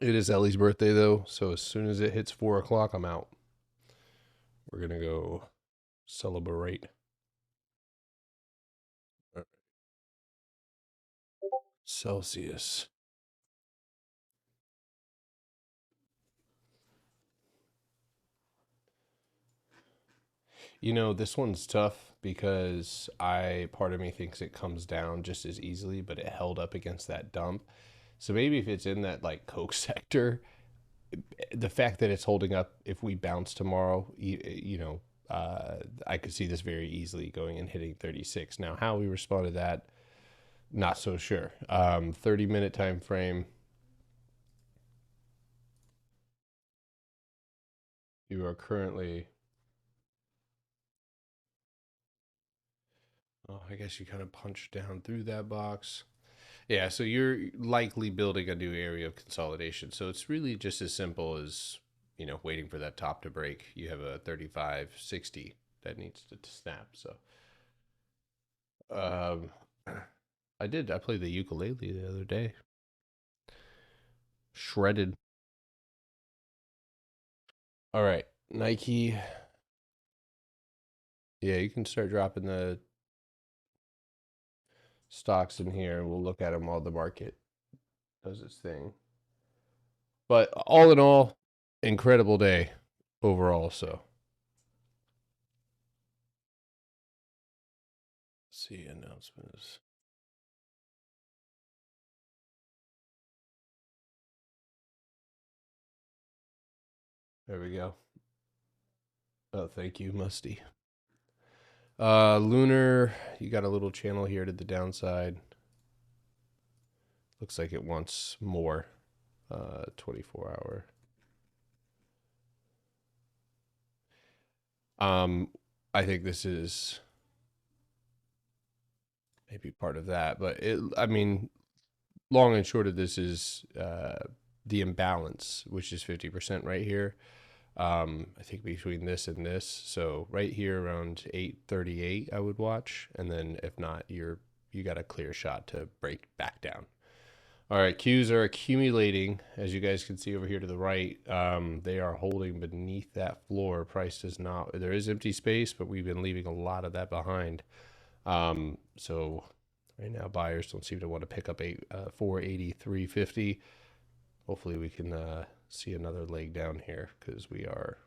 It is Ellie's birthday though, so as soon as it hits 4 o'clock, I'm out. We're gonna go celebrate. Celsius. You know, this one's tough because part of me thinks it comes down just as easily, but it held up against that dump. So maybe if it's in that like Coke sector, the fact that it's holding up, if we bounce tomorrow, I could see this very easily going and hitting 36. Now, how we respond to that, not so sure. 30-minute time frame. You are currently, oh, I guess you kind of punched down through that box. Yeah, so you're likely building a new area of consolidation. So it's really just as simple as, waiting for that top to break. You have a 35-60 that needs to snap. So um, I played the ukulele the other day. Shredded. All right, Nike. Yeah, you can start dropping the stocks in here and we'll look at them while the market does its thing. But all in all, incredible day overall. So, let's see announcements. There we go. Oh, thank you, Musty. Lunar, you got a little channel here to the downside. Looks like it wants more. 24 hour. I think this is maybe part of that, but I mean, long and short of this is the imbalance, which is 50% right here. I think between this and this, so right here around 838, I would watch, and then if not, you got a clear shot to break back down. All right, Qs are accumulating, as you guys can see over here to the right. They are holding beneath that floor. Price does not. There is empty space, but we've been leaving a lot of that behind. So right now, buyers don't seem to want to pick up 483.50. Hopefully, we can see another leg down here because we are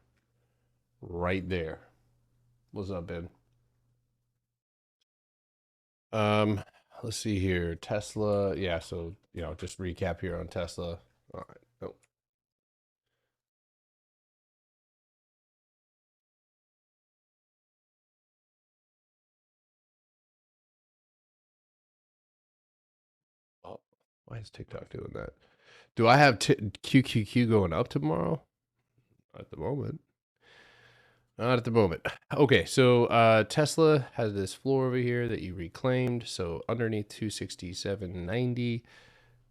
right there. What's up, Ben? Um, let's see here. Tesla. Yeah, so just recap here on Tesla. All right. Oh, oh, why is TikTok doing that? Do I have QQQ going up tomorrow? At the moment. Not at the moment. Okay, so Tesla has this floor over here that you reclaimed. So underneath 267.90,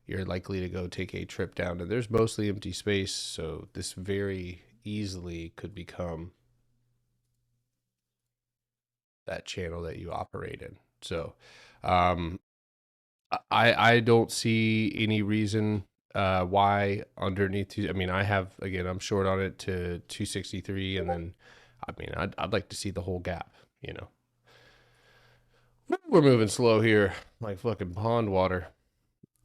you're likely to go take a trip down. And there's mostly empty space, so this very easily could become that channel that you operate in. So um, I don't see any reason why underneath. I mean, I have again. I'm short on it to 263, and then I mean, I'd like to see the whole gap. We're moving slow here, like fucking pond water.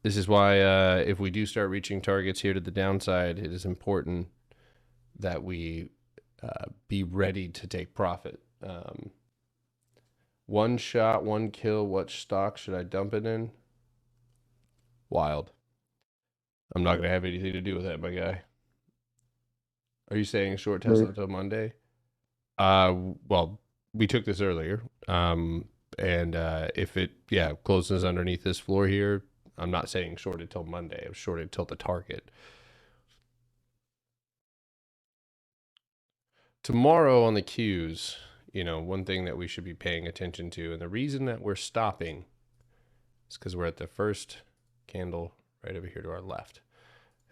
This is why if we do start reaching targets here to the downside, it is important that we be ready to take profit. One shot, one kill. What stock should I dump it in? Wild. I'm not gonna have anything to do with that, my guy. Are you saying short Tesla until Monday? Well, we took this earlier. And if it closes underneath this floor here, I'm not saying short it till Monday. I'm short it till the target. Tomorrow on the Qs, one thing that we should be paying attention to, and the reason that we're stopping is because we're at the first candle right over here to our left.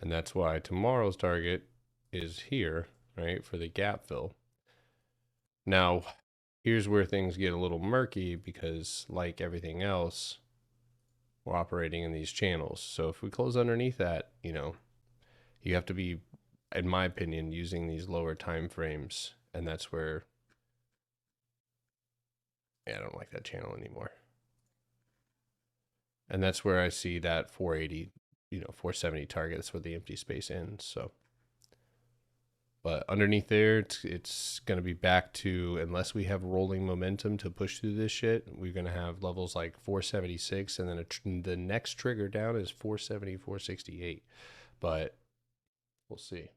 And that's why tomorrow's target is here, right, for the gap fill. Now, here's where things get a little murky because, like everything else, we're operating in these channels. So if we close underneath that, you You have to be, in my opinion, using these lower time frames, and that's where, yeah, I don't like that channel anymore. And that's where I see that 480, 470 target. That's where the empty space ends. So, but underneath there, it's going to be back to, unless we have rolling momentum to push through this shit, we're going to have levels like 476, and then the next trigger down is 470, 468. But we'll see.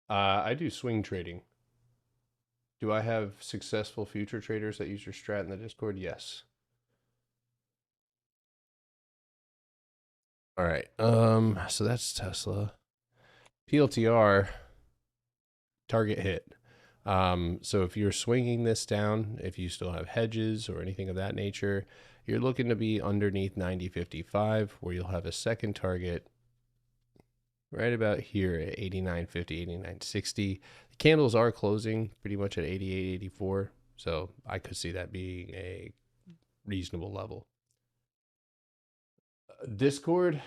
I do swing trading. Do I have successful future traders that use your strat in the Discord? Yes. All right. So that's Tesla. PLTR target hit. So if you're swinging this down, if you still have hedges or anything of that nature, you're looking to be underneath 90.55, where you'll have a second target right about here at 89.50, 89.60. The candles are closing pretty much at 88, 84. So I could see that being a reasonable level. Discord.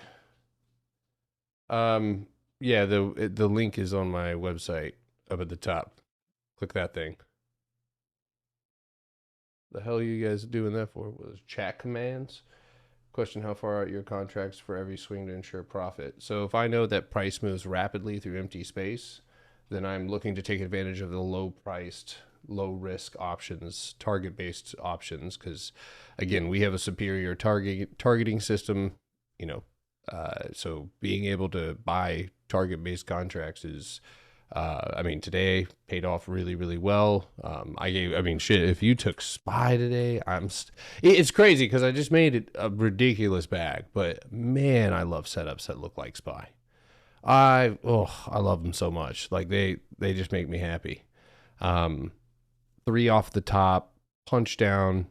Yeah, the link is on my website up at the top. Click that thing. The hell are you guys doing that for? Was chat commands? Question: how far out your contracts for every swing to ensure profit? So if I know that price moves rapidly through empty space, then I'm looking to take advantage of the low priced, low risk options, target based options, because again, we have a superior targeting system, you know. So being able to buy target based contracts is, I mean, today paid off really, really well. I mean, shit, if you took SPY today, it's crazy because I just made it a ridiculous bag, but man, I love setups that look like SPY. I love them so much. Like they just make me happy. 3 off the top, punch down,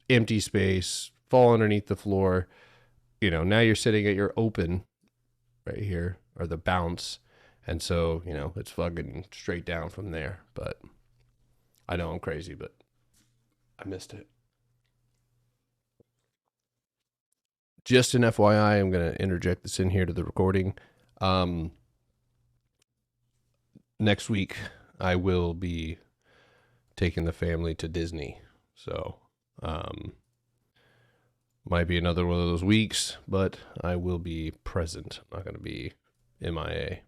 empty space, fall underneath the floor. Now you're sitting at your open right here, or the bounce. And so, it's fucking straight down from there. But I know I'm crazy, but I missed it. Just an FYI, I'm going to interject this in here to the recording. Next week, I will be taking the family to Disney. So, might be another one of those weeks, but I will be present. I'm not going to be MIA.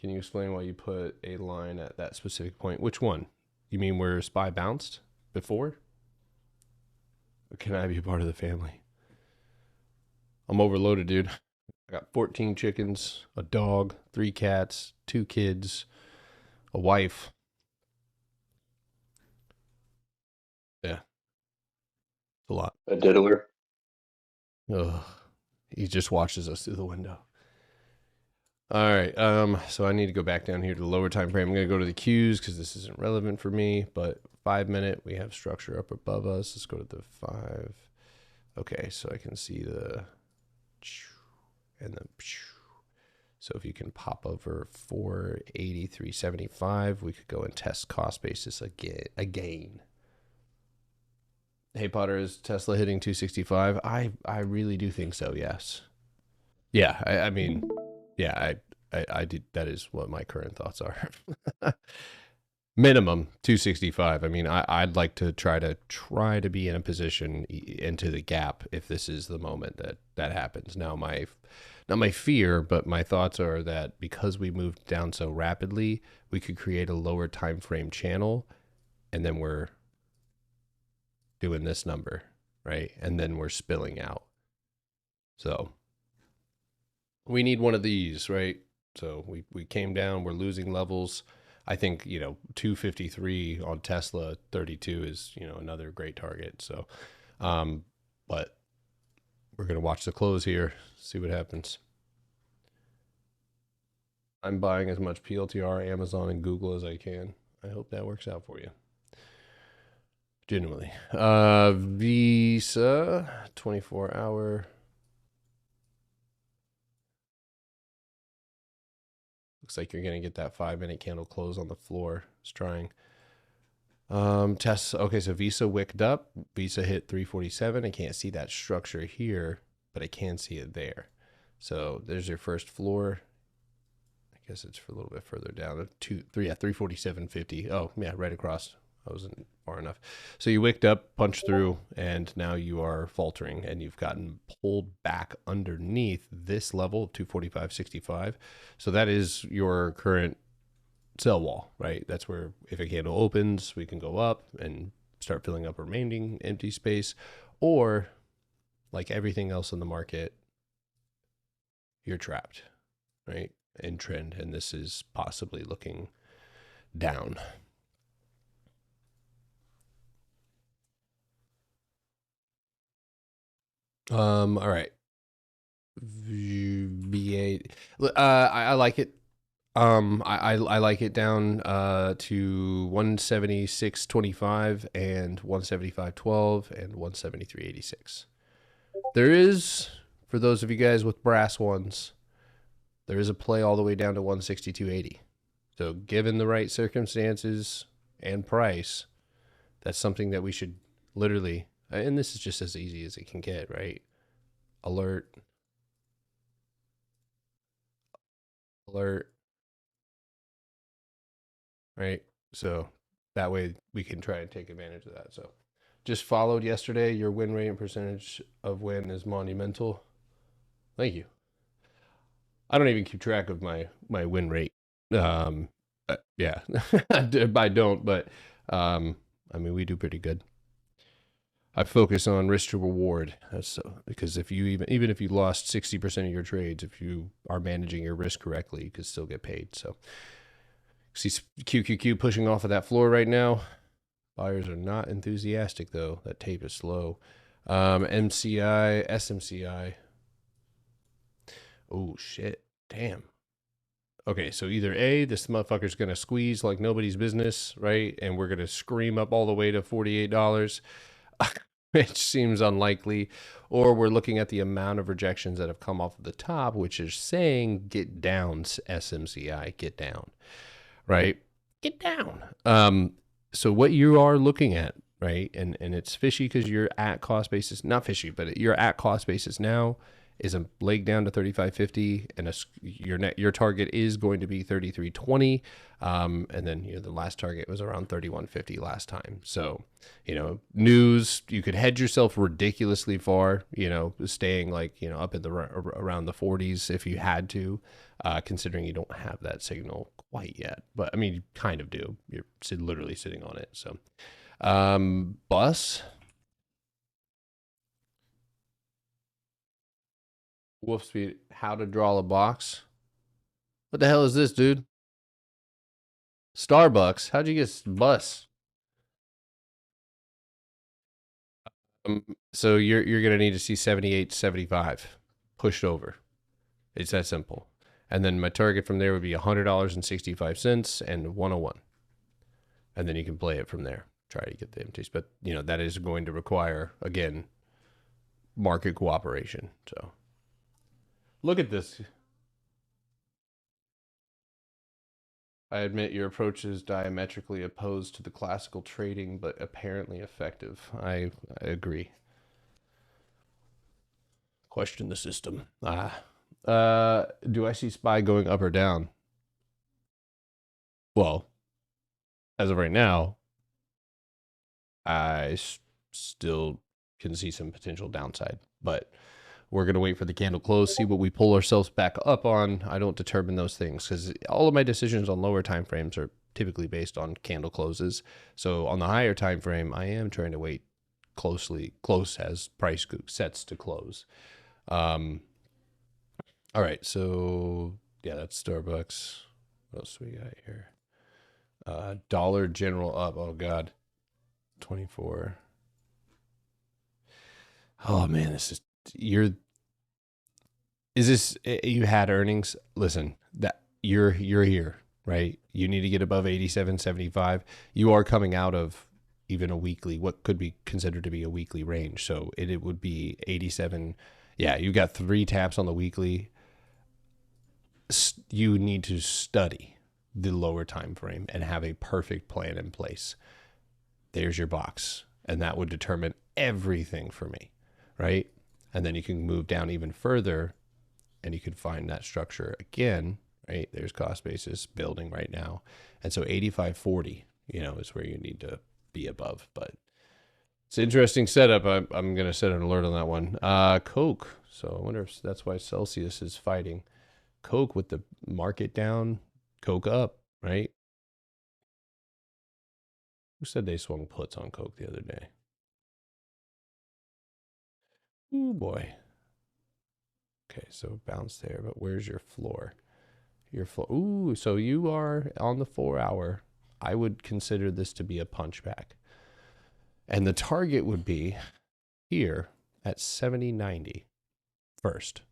Can you explain why you put a line at that specific point? Which one? You mean where SPY bounced before? Or can I be a part of the family? I'm overloaded, dude. I got 14 chickens, a dog, 3 cats, 2 kids, a wife. Yeah, it's a lot. A diddler. Ugh. He just watches us through the window. All right. So I need to go back down here to the lower time frame. I'm going to go to the Qs because this isn't relevant for me. But 5 minute, we have structure up above us. Let's go to the 5. Okay, so I can see the and the. So if you can pop over 483.75, we could go and test cost basis again. Hey Potter, is Tesla hitting 265? I really do think so. Yes. Yeah. I mean, yeah. I did. That is what my current thoughts are. Minimum 265. I mean, I'd like to try to be in a position into the gap if this is the moment that happens. Now not my fear, but my thoughts are that because we moved down so rapidly, we could create a lower time frame channel, and then we're doing this number, right? And then we're spilling out. So we need one of these, right? So we came down, we're losing levels. I think, 253 on Tesla 32 is, another great target. So, but we're going to watch the close here, see what happens. I'm buying as much PLTR, Amazon, and Google as I can. I hope that works out for you. Genuinely. Visa, 24-hour. Looks like you're going to get that 5-minute candle close on the floor. It's trying. Test. Okay, so Visa wicked up. Visa hit 347. I can't see that structure here, but I can see it there. So there's your first floor. I guess it's for a little bit further down. 347.50. Oh yeah, right across. I wasn't far enough. So you wicked up, punched through, and now you are faltering, and you've gotten pulled back underneath this level of 245.65. So that is your current sell wall, right? That's where if a candle opens, we can go up and start filling up remaining empty space, or like everything else in the market, you're trapped, right? In trend, and this is possibly looking down. All right. V8. I like it. I like it down to 176.25 and 175.12 and 173.86. There is, for those of you guys with brass ones, there is a play all the way down to 162.80. So given the right circumstances and price, that's something that we should literally, and this is just as easy as it can get, right? Alert, alert, right? So that way we can try and take advantage of that. So just followed yesterday. Your win rate and percentage of win is monumental. Thank you. I don't even keep track of my win rate. Yeah, I don't, but I mean we do pretty good. I focus on risk to reward. That's so, because if you even if you lost 60% of your trades, if you are managing your risk correctly, you could still get paid. So see QQQ pushing off of that floor right now. Buyers are not enthusiastic though. That tape is slow. MCI, SMCI. Oh shit. Damn. Okay, so either A, this motherfucker's gonna squeeze like nobody's business, right? And we're gonna scream up all the way to $48, which seems unlikely. Or we're looking at the amount of rejections that have come off of the top, which is saying get down, SMCI, get down, right? Get down. So what you are looking at, right? And it's fishy because you're at cost basis, not fishy, but you're at cost basis now, is a leg down to 35.50, and your target is going to be 33.20, and then the last target was around 31.50 last time. So news, you could hedge yourself ridiculously far, staying like up in the around the 40s if you had to, considering you don't have that signal quite yet, but I mean you kind of do. You're literally sitting on it. So bus. Wolf Speed, how to draw a box. What the hell is this, dude? Starbucks. How'd you get bus? So you're gonna need to see 78.75 pushed over. It's that simple. And then my target from there would be $100.65 and 101. And then you can play it from there. Try to get the empties, but that is going to require again market cooperation. So look at this. I admit your approach is diametrically opposed to the classical trading, but apparently effective. I agree. Question the system. Do I see SPY going up or down? Well, as of right now, I still can see some potential downside, but we're going to wait for the candle close, see what we pull ourselves back up on. I don't determine those things because all of my decisions on lower time frames are typically based on candle closes. So on the higher time frame, I am trying to wait close as price sets to close. All right, so yeah, that's Starbucks. What else do we got here? Dollar General up. Oh God, 24. Oh man, this is you had earnings? Listen, that you're here, right? You need to get above 87.75. You are coming out of even a weekly, what could be considered to be a weekly range. So it would be 87. Yeah, you got 3 taps on the weekly. You need to study the lower time frame and have a perfect plan in place. There's your box, and that would determine everything for me, right? And then you can move down even further and you could find that structure again, right? There's cost basis building right now. And so 85.40, is where you need to be above. But it's an interesting setup. I'm going to set an alert on that one. Coke. So I wonder if that's why Celsius is fighting. Coke with the market down, Coke up, right? Who said they swung puts on Coke the other day? Oh boy. Okay, so bounce there, but where's your floor? Your floor. Ooh, so you are on the 4-hour. I would consider this to be a punchback. And the target would be here at 70.90 first.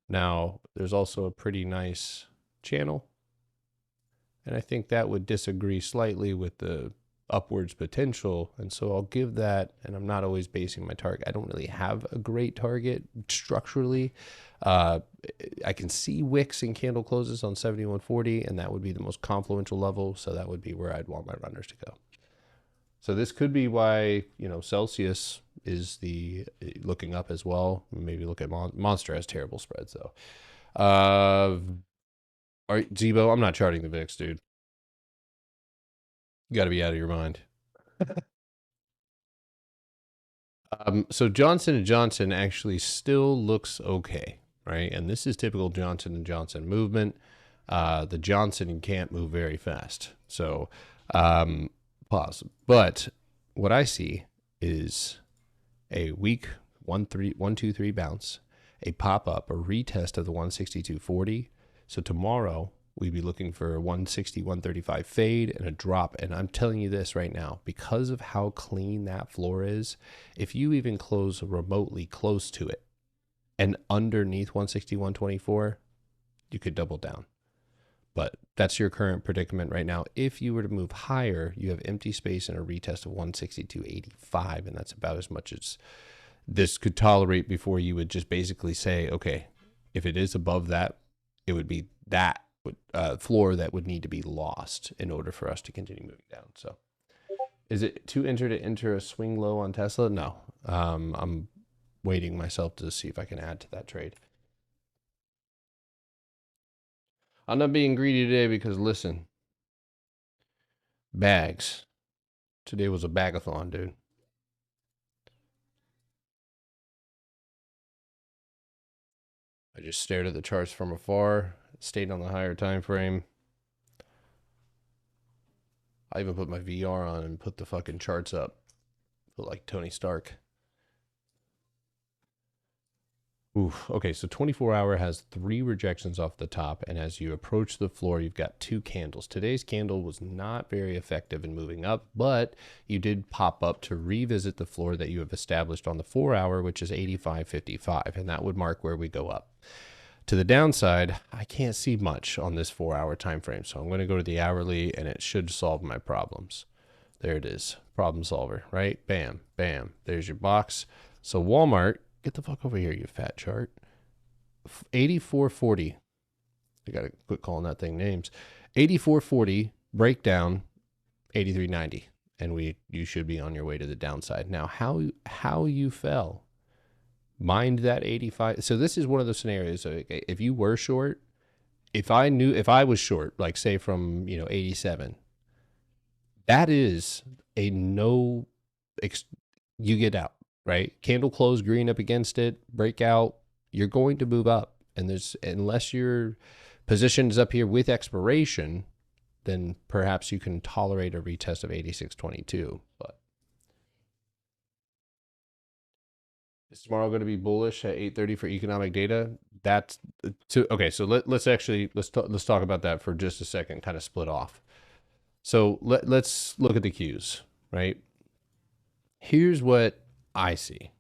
Now, there's also a pretty nice channel. And I think that would disagree slightly with the upwards potential. And so I'll give that, and I'm not always basing my target. I don't really have a great target structurally. I can see wicks and candle closes on 71.40, and that would be the most confluential level. So that would be where I'd want my runners to go. So this could be why, Celsius is looking up as well. Maybe look at Monster has terrible spreads though. All right, Zebo, I'm not charting the VIX, dude. You got to be out of your mind. So Johnson & Johnson actually still looks okay, right? And this is typical Johnson & Johnson movement. The Johnson can't move very fast. So pause. But what I see is a weak 1-2-3 bounce, a pop-up, a retest of the 162.40. So tomorrow we'd be looking for a 160, 135 fade and a drop. And I'm telling you this right now, because of how clean that floor is, if you even close remotely close to it and underneath 160, 124, you could double down. But that's your current predicament right now. If you were to move higher, you have empty space and a retest of 162.85, and that's about as much as this could tolerate before you would just basically say, okay, if it is above that, it would be that floor that would need to be lost in order for us to continue moving down. So is it to enter a swing low on Tesla? No. I'm waiting myself to see if I can add to that trade. I'm not being greedy today because, listen, bags. Today was a bagathon, dude. I just stared at the charts from afar, stayed on the higher time frame. I even put my VR on and put the fucking charts up. Put like Tony Stark. Oof. Okay, so 24-hour has 3 rejections off the top, and as you approach the floor, you've got 2 candles. Today's candle was not very effective in moving up, but you did pop up to revisit the floor that you have established on the 4-hour, which is 85.55, and that would mark where we go up. To the downside, I can't see much on this 4-hour time frame, so I'm going to go to the hourly, and it should solve my problems. There it is, problem solver, right? Bam, bam. There's your box. So Walmart, get the fuck over here, you fat chart. 84.40. I got to quit calling that thing names. 84.40 breakdown 83.90, and you should be on your way to the downside. Now, how you fell, mind that 85. So this is one of the scenarios. Okay, if you were short, if I was short, like say from 87, that is a no. You get out. Right? Candle close, green up against it, breakout, you're going to move up. And unless your position is up here with expiration, then perhaps you can tolerate a retest of 86.22. But is tomorrow going to be bullish at 8:30 for economic data? That's okay. So let's talk about that for just a second, kind of split off. So let's look at the Qs, right? Here's what I see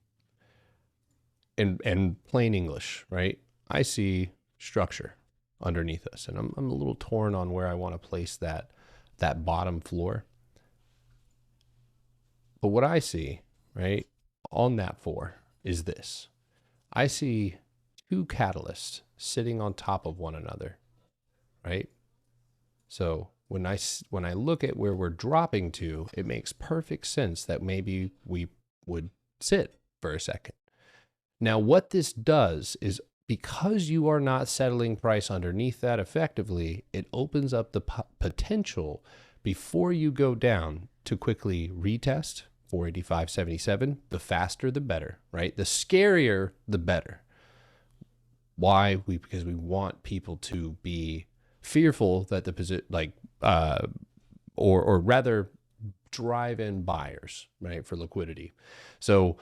in plain English, right? I see structure underneath us, and I'm a little torn on where I want to place that bottom floor. But what I see, right, on that 4 is this. I see 2 catalysts sitting on top of one another, right? So when I look at where we're dropping to, it makes perfect sense that maybe we would sit for a second. Now, what this does is because you are not settling price underneath that effectively, it opens up the potential before you go down to quickly retest 485.77. The faster, the better, right? The scarier, the better. Why? Because we want people to be fearful that the position, like, or rather, drive in buyers, right, for liquidity. So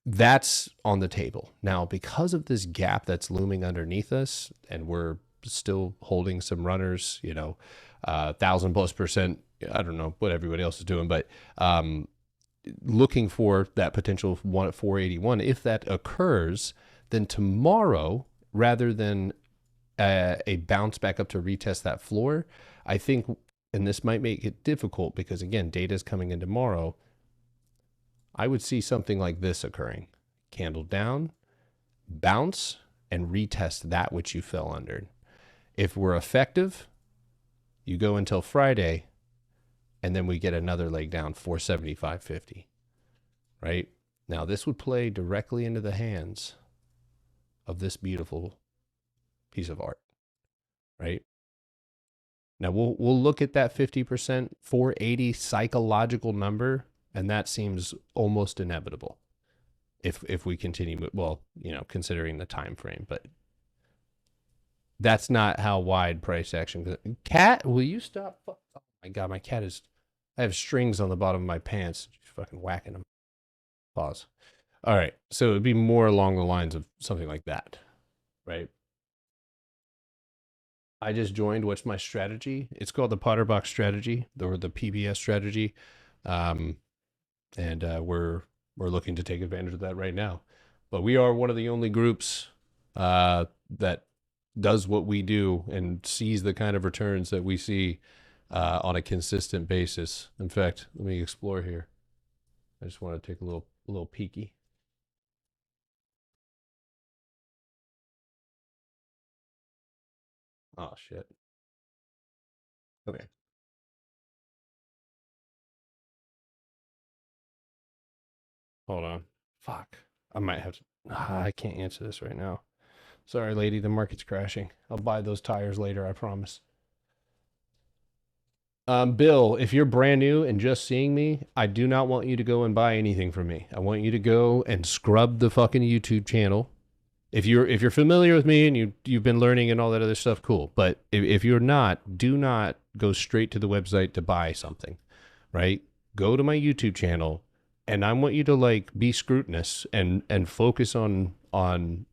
that's on the table. Now, because of this gap that's looming underneath us, and we're still holding some runners, 1,000+%. I don't know what everybody else is doing, but looking for that potential one at 481. If that occurs, then tomorrow, rather than a bounce back up to retest that floor, I think, and this might make it difficult because, again, data is coming in tomorrow, I would see something like this occurring. Candle down, bounce, and retest that which you fell under. If we're effective, you go until Friday, and then we get another leg down, 475.50, right? Now, this would play directly into the hands of this beautiful piece of art, right? Now, we'll look at that 50%, 480 psychological number, and that seems almost inevitable if we continue, well, considering the time frame, but that's not how wide price action. Cat, will you stop? Oh my God, my cat is, I have strings on the bottom of my pants. She's fucking whacking them. Pause. All right. So it'd be more along the lines of something like that, right? I just joined. What's my strategy? It's called the Potterbox strategy, or the PBS strategy. And we're looking to take advantage of that right now. But we are one of the only groups that does what we do and sees the kind of returns that we see on a consistent basis. In fact, let me explore here. I just want to take a little peeky. Oh shit. Okay. Hold on. Fuck. I might have to. I can't answer this right now. Sorry, lady. The market's crashing. I'll buy those tires later. I promise. Bill, if you're brand new and just seeing me, I do not want you to go and buy anything from me. I want you to go and scrub the fucking YouTube channel. If you're familiar with me and you've been learning and all that other stuff, cool. But if you're not, do not go straight to the website to buy something, right? Go to my YouTube channel, and I want you to be scrutinous and focus on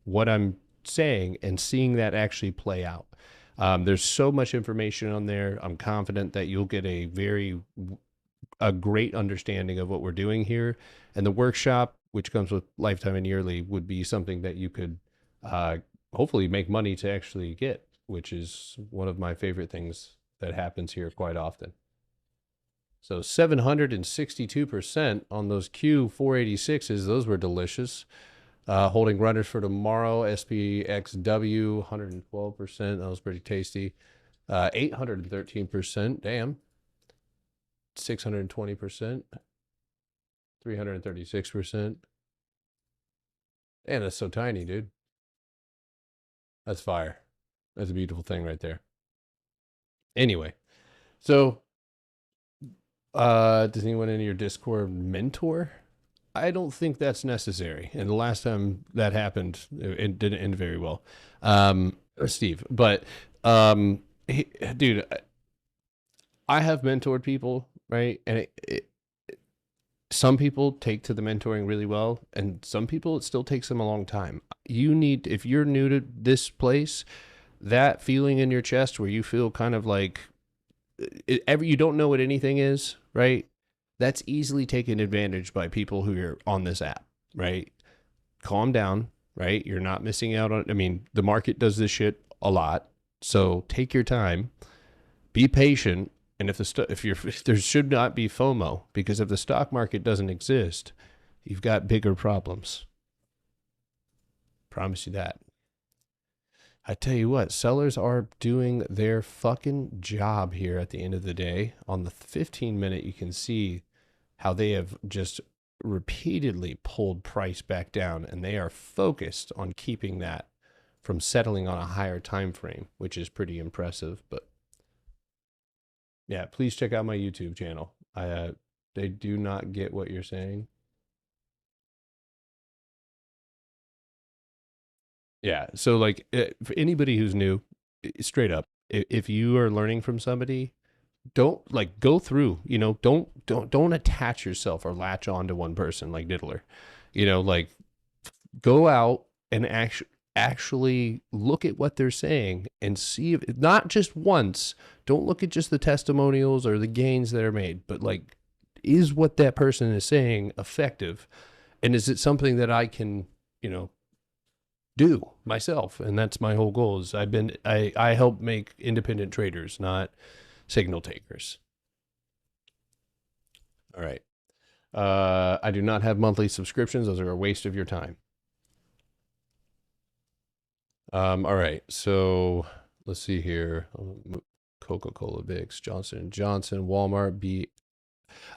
what I'm saying and seeing that actually play out. There's so much information on there. I'm confident that you'll get a great understanding of what we're doing here. And the workshop, which comes with lifetime and yearly, would be something that you could hopefully make money to actually get, which is one of my favorite things that happens here quite often. So 762% on those Q486s. Those were delicious. Holding runners for tomorrow. SPXW 112%. That was pretty tasty. 813%. Damn. 620%. 336%. And that's so tiny, dude. That's fire. That's a beautiful thing right there. Anyway, so does anyone in your Discord mentor? I don't think that's necessary. And the last time that happened, it didn't end very well. Steve, but dude, I have mentored people, right? And some people take to the mentoring really well, and some people, it still takes them a long time. If you're new to this place, that feeling in your chest where you feel kind of like you don't know what anything is, right? That's easily taken advantage by people who are on this app, right? Calm down, right? You're not missing out on, the market does this shit a lot. So take your time, be patient. And if there should not be FOMO, because if the stock market doesn't exist, you've got bigger problems. Promise you that. I tell you what, sellers are doing their fucking job here at the end of the day. On the 15-minute, you can see how they have just repeatedly pulled price back down, and they are focused on keeping that from settling on a higher time frame, which is pretty impressive. But yeah, please check out my YouTube channel. They do not get what you're saying. Yeah. So like for anybody who's new, straight up, if you are learning from somebody, don't like go through, don't attach yourself or latch on to one person like Diddler. Like go out and actually look at what they're saying and see if not just once, don't look at just the testimonials or the gains that are made, but like is what that person is saying effective, and is it something that I can, do myself? And that's my whole goal. Is I help make independent traders, not signal takers. All right. I do not have monthly subscriptions. Those are a waste of your time. All right. So let's see here. Coca-Cola, Vicks, Johnson & Johnson, Walmart,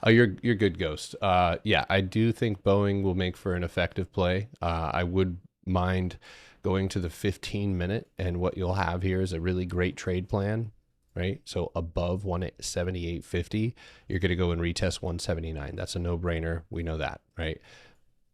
Oh, you're good, Ghost. Yeah, I do think Boeing will make for an effective play. I would mind going to the 15-minute, and what you'll have here is a really great trade plan, right? So above 178.50, you're going to go and retest 179. That's a no-brainer. We know that, right?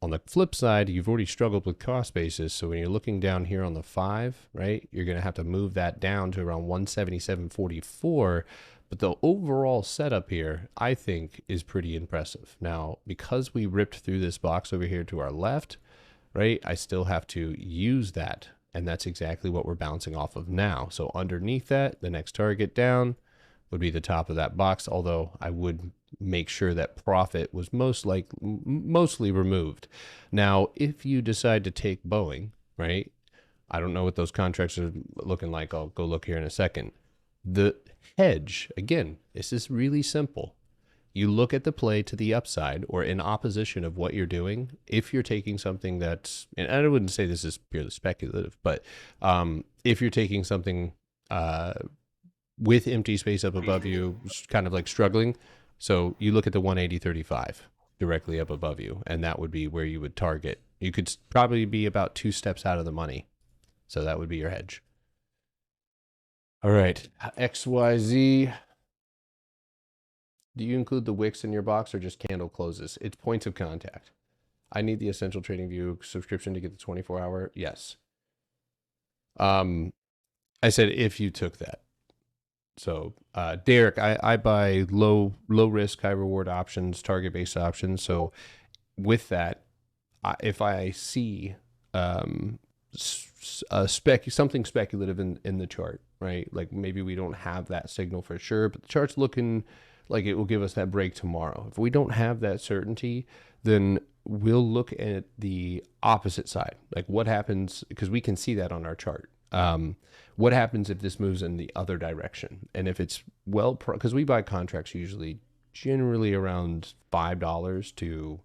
On the flip side, you've already struggled with cost basis. So when you're looking down here on the 5, right, you're going to have to move that down to around 177.44. But the overall setup here, I think, is pretty impressive. Now, because we ripped through this box over here to our left, right, I still have to use that. And that's exactly what we're bouncing off of now. So underneath that, the next target down would be the top of that box, although I would make sure that profit was mostly removed. Now, if you decide to take Boeing, right, I don't know what those contracts are looking like. I'll go look here in a second. The hedge, again, this is really simple. You look at the play to the upside or in opposition of what you're doing. If you're taking something that's, and I wouldn't say this is purely speculative, but if you're taking something with empty space up above you, kind of like struggling, so you look at the 180.35 directly up above you, and that would be where you would target. You could probably be about 2 steps out of the money. So that would be your hedge. All right, XYZ. Do you include the wicks in your box or just candle closes? It's points of contact. I need the Essential Trading View subscription to get the 24-hour. Yes. I said if you took that. So, Derek, I buy low risk, high reward options, target based options. So, with that, if I see something speculative in the chart, right? Like maybe we don't have that signal for sure, but the chart's looking like it will give us that break tomorrow. If we don't have that certainty, then we'll look at the opposite side. Like what happens, because we can see that on our chart. What happens if this moves in the other direction? And if it's because we buy contracts generally around $5 to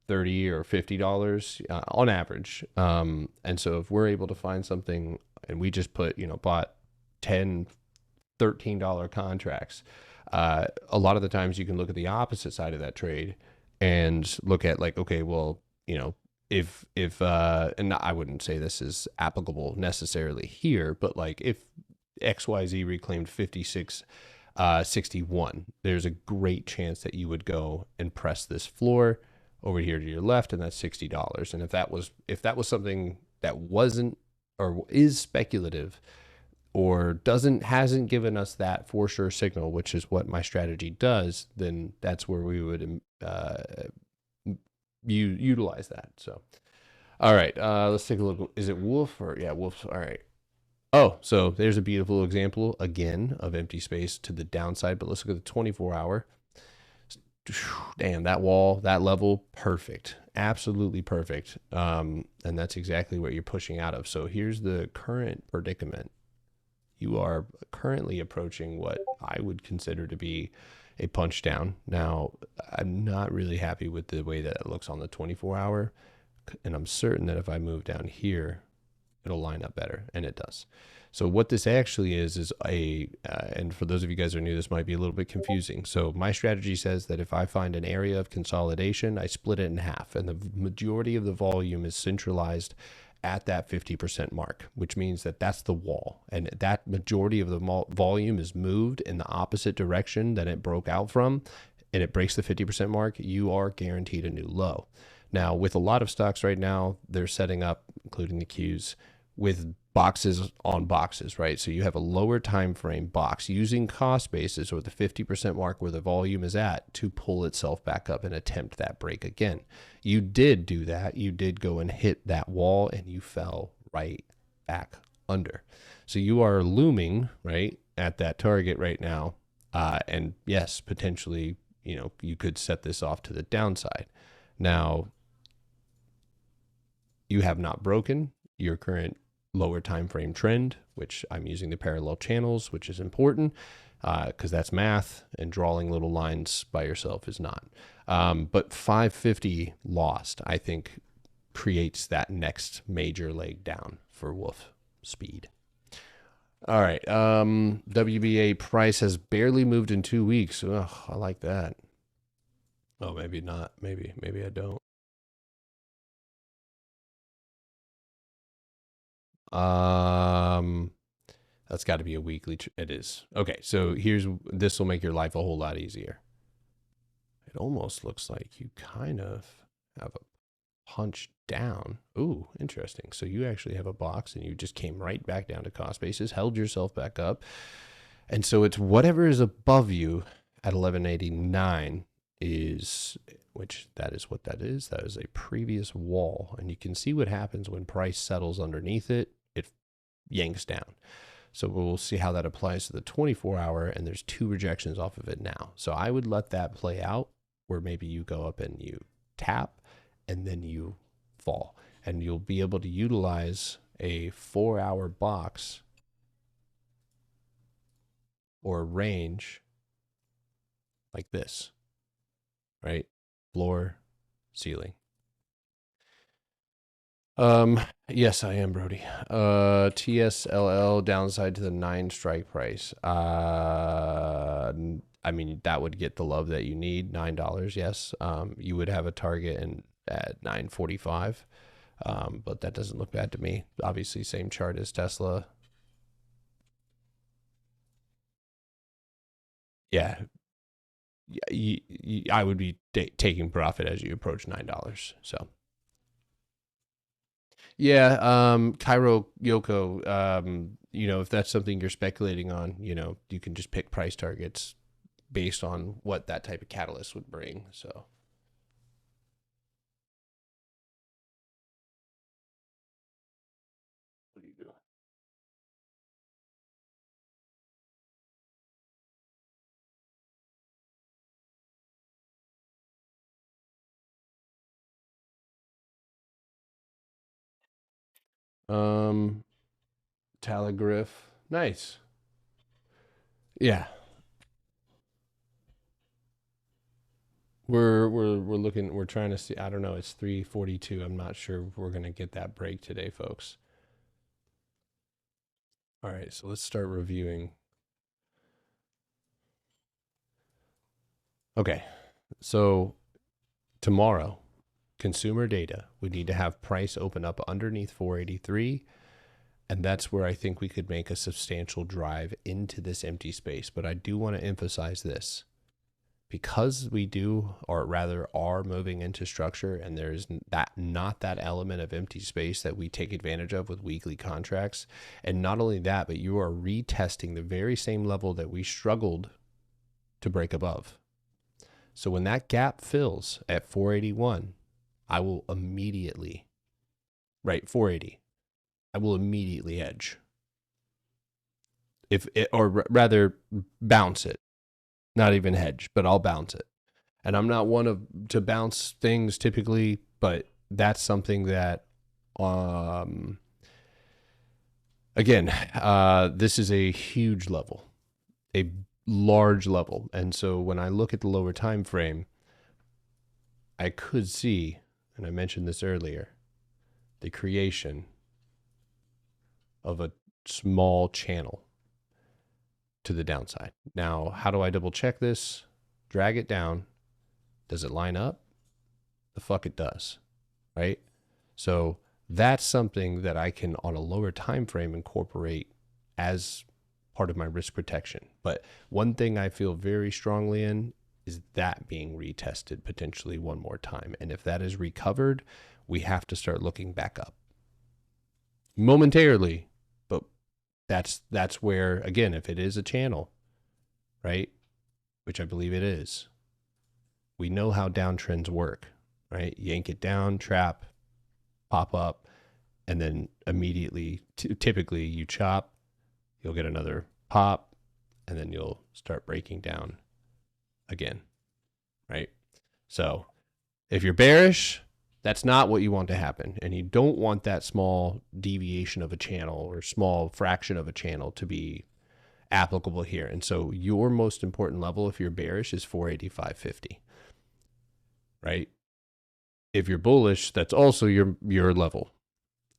$30 or $50 on average. And so if we're able to find something and we just bought 10, $13 contracts, a lot of the times you can look at the opposite side of that trade and look at like, okay, well, if and I wouldn't say this is applicable necessarily here, but like if XYZ reclaimed 56.61, there's a great chance that you would go and press this floor over here to your left, and that's $60. And if that was something that wasn't or is speculative or hasn't given us that for sure signal, which is what my strategy does, then that's where we would you utilize that. So, all right, let's take a look. Is it Wolf or Wolf? All right. Oh, so there's a beautiful example again of empty space to the downside, but let's look at the 24-hour. Damn, that wall, that level, perfect, absolutely perfect. And that's exactly what you're pushing out of. So here's the current predicament. You are currently approaching what I would consider to be a punch down. Now, I'm not really happy with the way that it looks on the 24-hour, and I'm certain that if I move down here, it'll line up better, and it does. So what this actually is and for those of you guys who are new, this might be a little bit confusing. So my strategy says that if I find an area of consolidation, I split it in half, and the majority of the volume is centralized at that 50% mark, which means that that's the wall. And that majority of the volume is moved in the opposite direction that it broke out from, and it breaks the 50% mark, you are guaranteed a new low. Now, with a lot of stocks right now, they're setting up, including the Qs, with boxes on boxes, right? So you have a lower time frame box using cost basis or the 50% mark where the volume is at to pull itself back up and attempt that break again. You did do that. You did go and hit that wall and you fell right back under. So you are looming, right, at that target right now. And yes, potentially, you could set this off to the downside. Now, you have not broken your current lower time frame trend, which I'm using the parallel channels, which is important because that's math, and drawing little lines by yourself is not. But 550 lost, I think, creates that next major leg down for Wolf Speed. All right. WBA price has barely moved in 2 weeks. Ugh, I like that. Oh, maybe not. Maybe I don't. That's got to be a weekly. It is. Okay, so this will make your life a whole lot easier. It almost looks like you kind of have a punch down. Ooh, interesting. So you actually have a box and you just came right back down to cost basis, held yourself back up. And so it's whatever is above you at 1189 which that is what that is. That is a previous wall. And you can see what happens when price settles underneath it. It yanks down. So we'll see how that applies to the 24-hour, and there's 2 rejections off of it now. So I would let that play out where maybe you go up and you tap and then you fall. And you'll be able to utilize a 4-hour box or range like this, right? Floor, ceiling. Yes, I am, Brody. TSLL downside to the 9 strike price. I mean, that would get the love that you need, $9. Yes. You would have a target at 945. But that doesn't look bad to me. Obviously, same chart as Tesla. Yeah. I would be taking profit as you approach $9. So. Yeah, Cairo Yoko, if that's something you're speculating on, you can just pick price targets based on what that type of catalyst would bring. So what do you do? Um, Telegraph. Nice. Yeah. We're looking, we're trying to see, I don't know, it's 342. I'm not sure if we're gonna get that break today, folks. All right, so let's start reviewing. Okay, so tomorrow, consumer data, we need to have price open up underneath 483. And that's where I think we could make a substantial drive into this empty space. But I do want to emphasize this. Because we do, or rather are moving into structure, and there's not that element of empty space that we take advantage of with weekly contracts. And not only that, but you are retesting the very same level that we struggled to break above. So when that gap fills at 481, I will immediately, right, 480, I will immediately hedge. Or rather bounce it, not even hedge, but I'll bounce it. And I'm not one to bounce things typically, but that's something that, again, this is a huge level, a large level. And so when I look at the lower time frame, I could see, and I mentioned this earlier, the creation of a small channel to the downside. Now, how do I double check this? Drag it down. Does it line up? The fuck it does, right? So that's something that I can on a lower time frame incorporate as part of my risk protection. But one thing I feel very strongly in is that being retested potentially one more time. And if that is recovered, we have to start looking back up momentarily. But that's where, again, if it is a channel, right, which I believe it is, we know how downtrends work, right? Yank it down, trap, pop up, and then immediately, typically you chop, you'll get another pop, and then you'll start breaking down again, right? So if you're bearish, that's not what you want to happen. And you don't want that small deviation of a channel or small fraction of a channel to be applicable here. And so your most important level, if you're bearish, is 485.50, right? If you're bullish, that's also your level.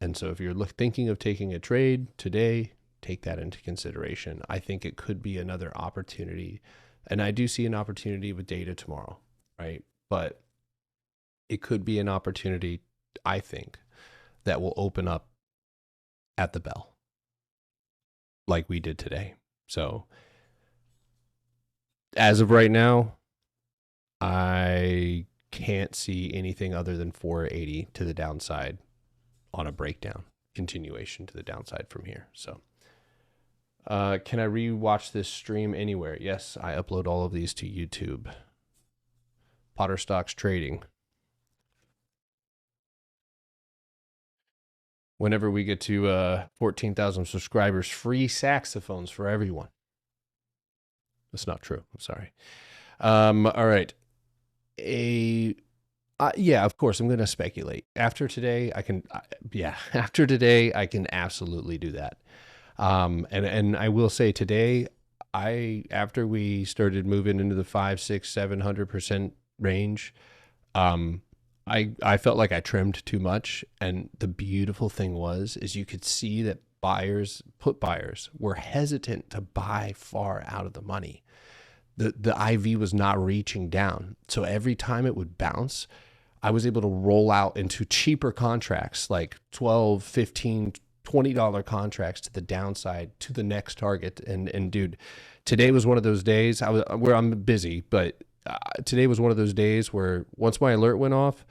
And so if you're thinking of taking a trade today, take that into consideration. I think it could be another opportunity. And I do see an opportunity with data tomorrow, right? But it could be an opportunity, I think, that will open up at the bell like we did today. So as of right now, I can't see anything other than 480 to the downside on a breakdown, continuation to the downside from here. So can I rewatch this stream anywhere? Yes, I upload all of these to YouTube. Potter Stocks Trading. Whenever we get to 14,000 subscribers, free saxophones for everyone. That's not true. I'm sorry. All right. Yeah, of course, I'm going to speculate. After today, I can, after today, I can absolutely do that. And I will say today, after we started moving into the 500, 600, 700% range, I felt like I trimmed too much. And the beautiful thing is you could see that put buyers were hesitant to buy far out of the money. The IV was not reaching down. So every time it would bounce, I was able to roll out into cheaper contracts, like $12, $15, $20 contracts to the downside to the next target. And dude, today was one of those days where I'm busy, but today was one of those days where once my alert went off,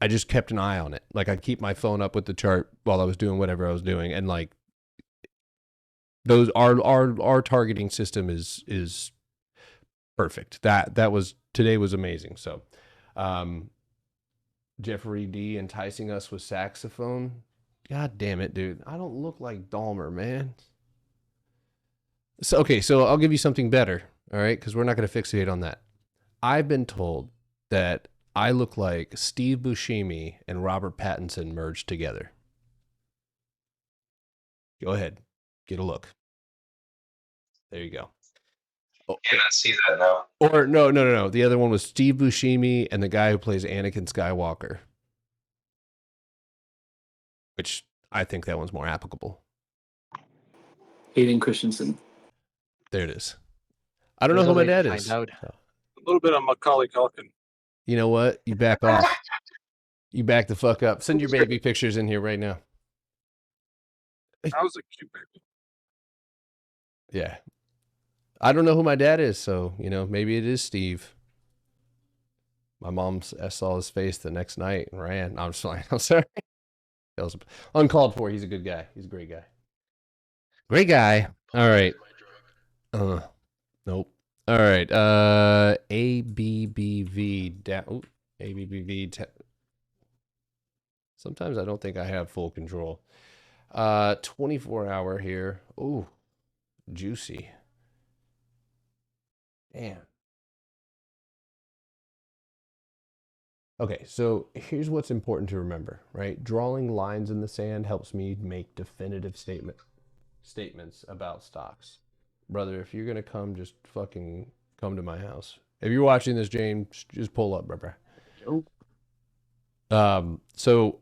I just kept an eye on it. Like I'd keep my phone up with the chart while I was doing whatever I was doing. And like those, our targeting system is perfect. Today was amazing. So, Jeffrey D enticing us with saxophone. God damn it, dude. I don't look like Dahmer, man. So, okay, so I'll give you something better, all right? Because we're not going to fixate on that. I've been told that I look like Steve Buscemi and Robert Pattinson merged together. Go ahead. Get a look. There you go. Oh, cannot see that now. Or no. The other one was Steve Buscemi and the guy who plays Anakin Skywalker. Which I think that one's more applicable. Hayden Christensen. There it is. I don't know who my dad is. So. A little bit on Macaulay Culkin. You know what? You back off. You back the fuck up. Send your baby pictures in here right now. That was a cute baby. Yeah. I don't know who my dad is, so, maybe it is Steve. My mom saw his face the next night and ran. I'm just like, I'm sorry. That was uncalled for. He's a good guy. He's a great guy. Great guy. All right. Nope. All right. ABBV down. ABBV. Sometimes I don't think I have full control. 24-hour here. Ooh, juicy. Damn. Okay, so here's what's important to remember, right? Drawing lines in the sand helps me make definitive statements about stocks. Brother, if you're going to come, just fucking come to my house. If you're watching this, James, just pull up, brother. Nope. So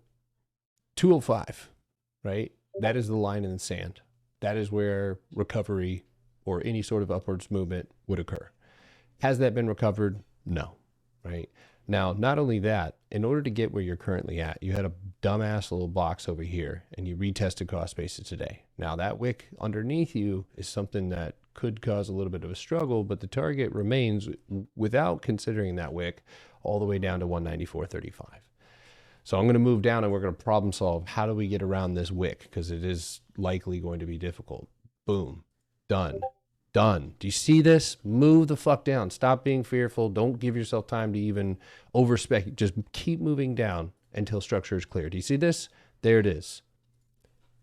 205, right? That is the line in the sand. That is where recovery or any sort of upwards movement would occur. Has that been recovered? No, right? Now, not only that, in order to get where you're currently at, you had a dumbass little box over here and you retested cost basis today. Now, that wick underneath you is something that could cause a little bit of a struggle, but the target remains, without considering that wick, all the way down to 194.35. So I'm going to move down and we're going to problem solve. How do we get around this wick? Because it is likely going to be difficult. Boom. Done. Done. Do you see this? Move the fuck down. Stop being fearful. Don't give yourself time to even overspec. Just keep moving down until structure is clear. Do you see this? There it is.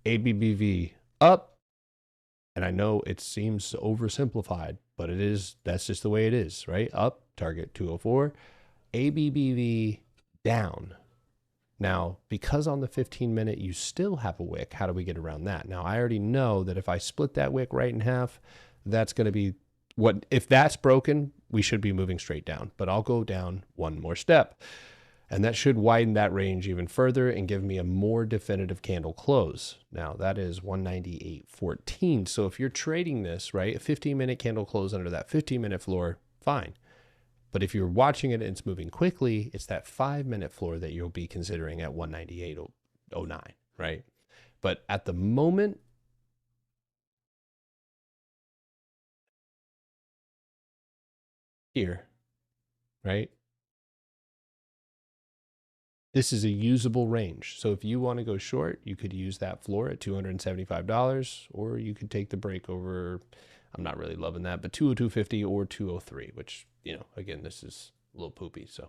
ABBV up. And I know it seems oversimplified, but it is. That's just the way it is, right? Up, target 204. ABBV down. Now, because on the 15-minute you still have a wick, how do we get around that? Now, I already know that if I split that wick right in half, that's going to be what, if that's broken, we should be moving straight down. But I'll go down one more step. And that should widen that range even further and give me a more definitive candle close. Now, that is 198.14. So if you're trading this, right, a 15-minute candle close under that 15-minute floor, fine. But if you're watching it and it's moving quickly, it's that 5-minute floor that you'll be considering at 198.09, right? But at the moment, here, right? This is a usable range. So if you want to go short, you could use that floor at $275, or you could take the break over, I'm not really loving that, but 202.50 or 203, which, you know, again, this is a little poopy. So,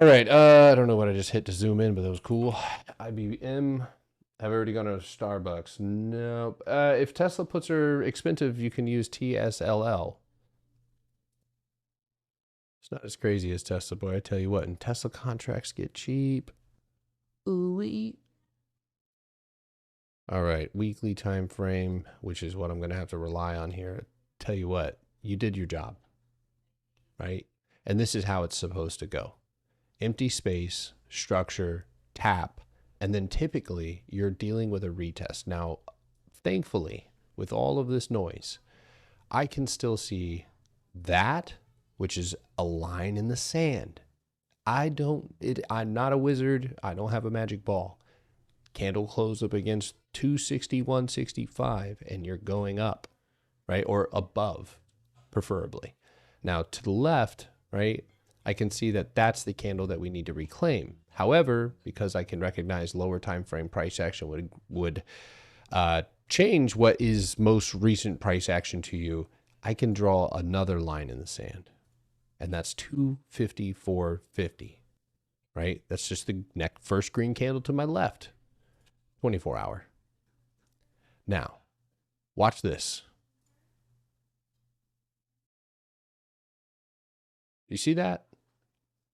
all right. I don't know what I just hit to zoom in, but that was cool. IBM. Have I already gone to Starbucks? No. If Tesla puts her expensive, you can use TSLL. It's not as crazy as Tesla, boy. I tell you what, and Tesla contracts get cheap. Ooh-wee. All right, weekly time frame, which is what I'm going to have to rely on here. Tell you what, you did your job, right? And this is how it's supposed to go. Empty space, structure, tap, and then typically you're dealing with a retest. Now, thankfully, with all of this noise, I can still see that, which is a line in the sand. I'm not a wizard. I don't have a magic ball. Candle close up against 261.65 and you're going up, right? Or above, preferably. Now to the left, right, I can see that that's the candle that we need to reclaim. However, because I can recognize lower time frame price action would change what is most recent price action to you, I can draw another line in the sand. And that's 254.50, right? That's just the first green candle to my left, 24 hour. Now, watch this. You see that?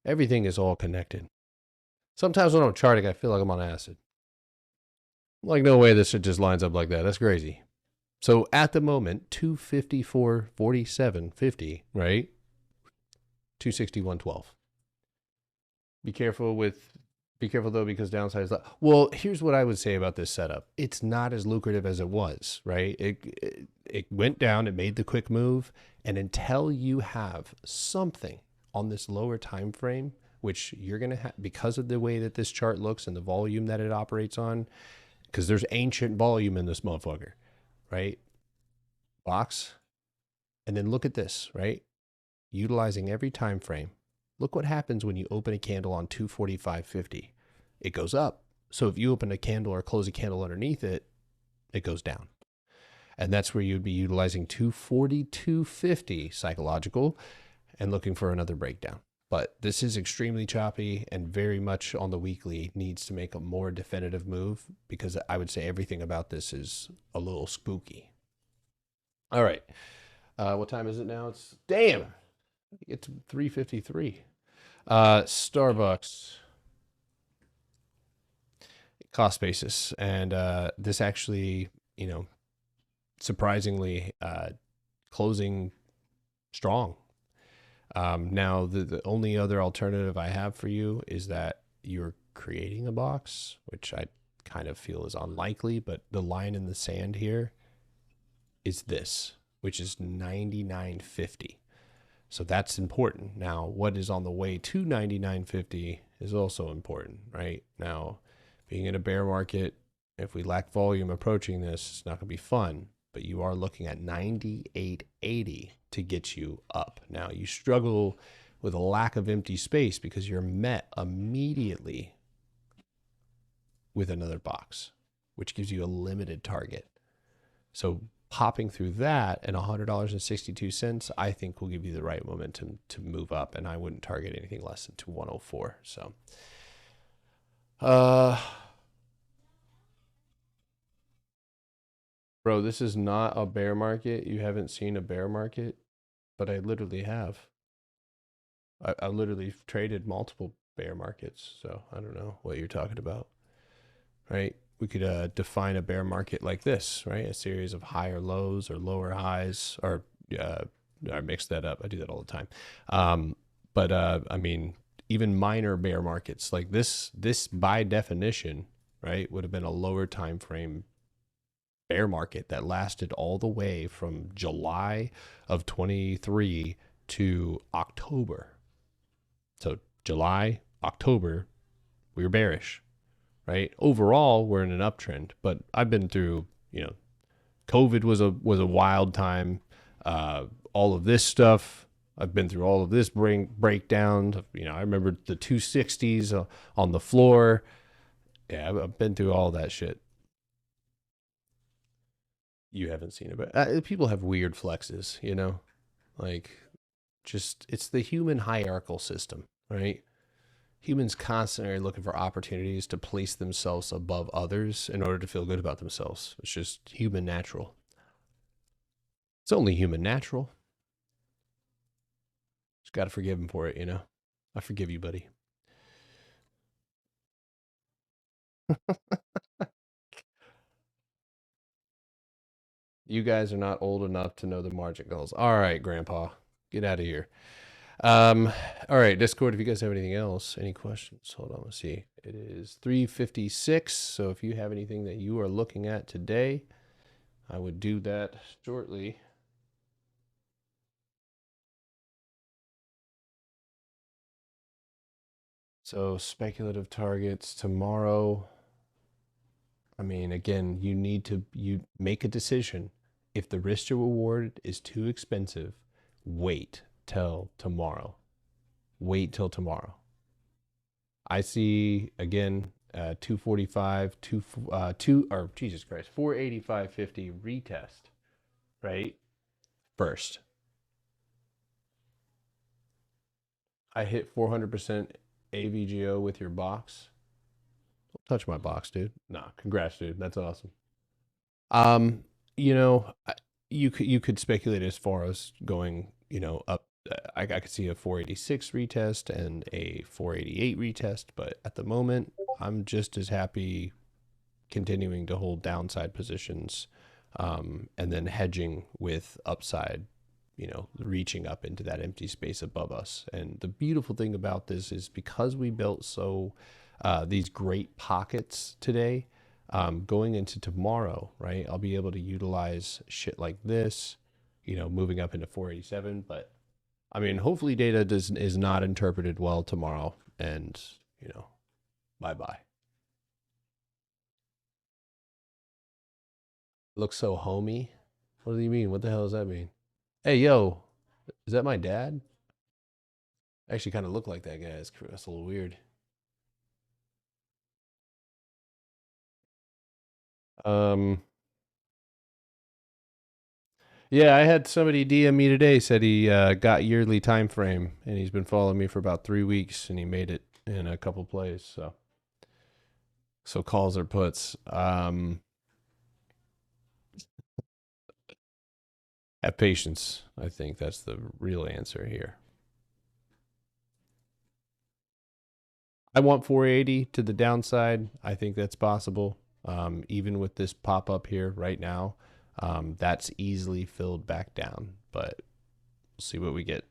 Everything is all connected. Sometimes when I'm charting, I feel like I'm on acid. Like, no way this shit just lines up like that. That's crazy. So at the moment, 254.47.50, right? 261.12. Be careful though, because downside is well, here's what I would say about this setup. It's not as lucrative as it was, right? It went down, it made the quick move, and until you have something on this lower time frame, which you're going to have because of the way that this chart looks and the volume that it operates on, because there's ancient volume in this motherfucker, right? Box. And then look at this, right? Utilizing every time frame. Look what happens when you open a candle on 245.50. It goes up. So if you open a candle or close a candle underneath it, it goes down. And that's where you'd be utilizing 242.50 psychological and looking for another breakdown. But this is extremely choppy and very much on the weekly needs to make a more definitive move, because I would say everything about this is a little spooky. All right. What time is it now? Damn. It's 3:53. Starbucks cost basis, and this actually, you know, surprisingly closing strong. Now the only other alternative I have for you is that you're creating a box, which I kind of feel is unlikely, but the line in the sand here is this, which is 99.50. So that's important. Now, what is on the way to 99.50 is also important, right? Now, being in a bear market, if we lack volume approaching this, it's not going to be fun, but you are looking at 98.80 to get you up. Now, you struggle with a lack of empty space because you're met immediately with another box, which gives you a limited target. So popping through that and $100.62, I think will give you the right momentum to move up, and I wouldn't target anything less than 104. So, bro, this is not a bear market. You haven't seen a bear market, but I literally have. I literally traded multiple bear markets, so I don't know what you're talking about, right? We could define a bear market like this, right? A series of higher lows or lower highs, or I mix that up. I do that all the time. But I mean, even minor bear markets like this by definition, right, would have been a lower time frame bear market that lasted all the way from July of 23 to October. So July, October, we were bearish, right? Overall, we're in an uptrend, but I've been through, COVID was a wild time. All of this stuff, I've been through all of this breakdowns. I remember the 260s on the floor. Yeah, I've been through all that shit. You haven't seen it, but people have weird flexes, like just it's the human hierarchical system, right? Humans constantly are looking for opportunities to place themselves above others in order to feel good about themselves. It's just human natural. It's only human natural. Just got to forgive him for it, I forgive you, buddy. You guys are not old enough to know the margin calls. All right, Grandpa, get out of here. All right, Discord, if you guys have anything else, any questions, hold on, let's see. It is 3:56, so if you have anything that you are looking at today, I would do that shortly. So speculative targets tomorrow. I mean, again, you make a decision. If the risk to reward is too expensive, wait till tomorrow. Wait till tomorrow. I see again 245, or Jesus Christ, 485.50 retest, right? First. I hit 400% AVGO with your box. Don't touch my box, dude. Nah, congrats, dude. That's awesome. You could speculate as far as going, up. I could see a 486 retest and a 488 retest, but at the moment, I'm just as happy continuing to hold downside positions, and then hedging with upside, reaching up into that empty space above us. And the beautiful thing about this is because we built these great pockets today, going into tomorrow, right? I'll be able to utilize shit like this, moving up into 487. But I mean, hopefully data is not interpreted well tomorrow, and bye-bye. Looks so homey. What do you mean? What the hell does that mean? Hey, yo, is that my dad? I actually kind of look like that guy. That's a little weird. Yeah, I had somebody DM me today, said he got yearly time frame, and he's been following me for about 3 weeks, and he made it in a couple plays. So calls or puts. Have patience. I think that's the real answer here. I want 480 to the downside. I think that's possible. Even with this pop up here right now, that's easily filled back down, but we'll see what we get.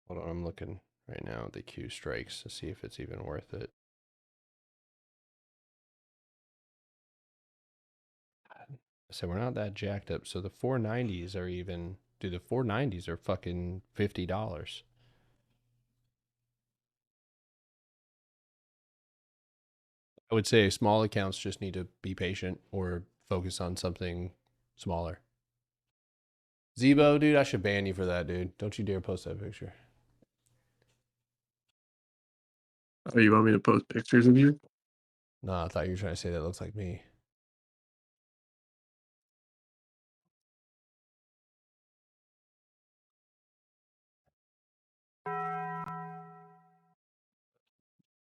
Hold on, I'm looking right now at the Q strikes to see if it's even worth it. So we're not that jacked up. So the 490s are even, dude, the 490s are fucking $50. I would say small accounts just need to be patient or focus on something smaller. Zebo, dude, I should ban you for that, dude. Don't you dare post that picture. Oh, you want me to post pictures of you? No, I thought you were trying to say that looks like me.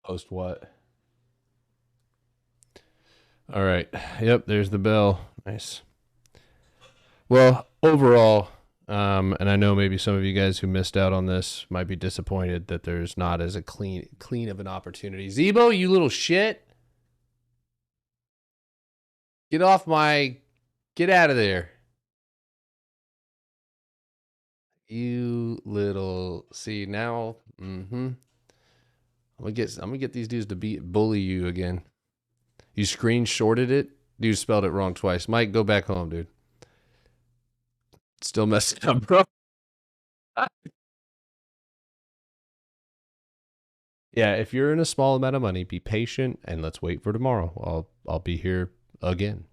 Post what? All right. Yep, there's the bell. Nice. Well, overall, and I know maybe some of you guys who missed out on this might be disappointed that there's not as a clean of an opportunity. Zebo, you little shit. Get off my, get out of there. You little, see now, I'm gonna get these dudes to bully you again. You screen shorted it? Dude spelled it wrong twice. Mike, go back home, dude. Still messing up, bro. Yeah, if you're in a small amount of money, be patient and let's wait for tomorrow. I'll be here again.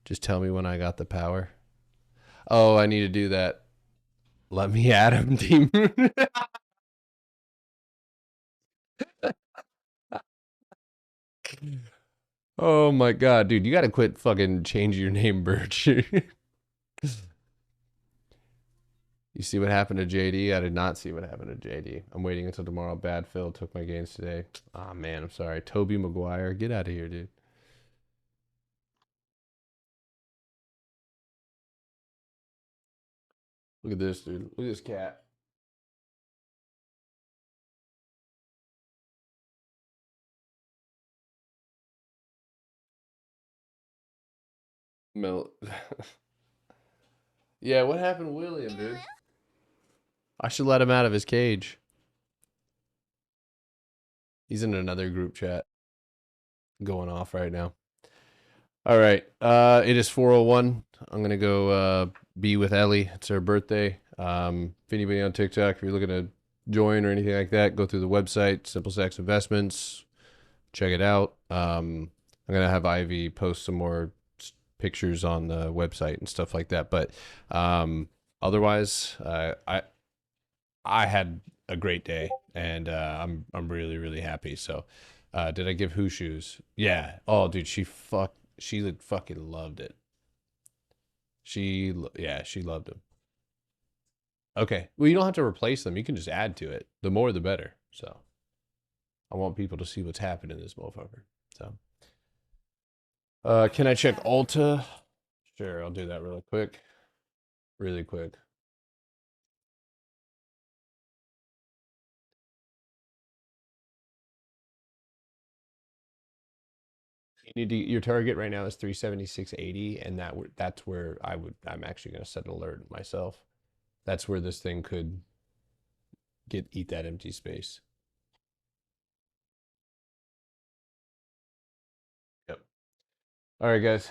Just tell me when I got the power. Oh, I need to do that. Let me add him, team. Oh my god, dude, you gotta quit fucking changing your name, Birch. You see what happened to JD? I did not see what happened to JD. I'm waiting until tomorrow. Bad Phil took my gains today. Ah, man, I'm sorry. Toby Maguire, get out of here, dude. Look at this, dude. Look at this cat. Mel. Yeah, what happened to William, dude? I should let him out of his cage. He's in another group chat going off right now. All right. It is 4:01. I'm gonna go be with Ellie. It's her birthday. If anybody on TikTok, if you're looking to join or anything like that, go through the website, Simple Stacks Investments. Check it out. I'm gonna have Ivy post some more pictures on the website and stuff like that. But otherwise, I had a great day, and I'm really really happy. So, did I give who shoes? Yeah. Oh, dude, she fucking loved it. She loved them. Okay. Well, you don't have to replace them. You can just add to it. The more, the better. So, I want people to see what's happening in this motherfucker. So, can I check Ulta? Sure, I'll do that really quick. Really quick. You need to, your target right now is 376.80, and that's where I'm actually going to set an alert myself. That's where this thing could eat that empty space. Yep. All right, guys.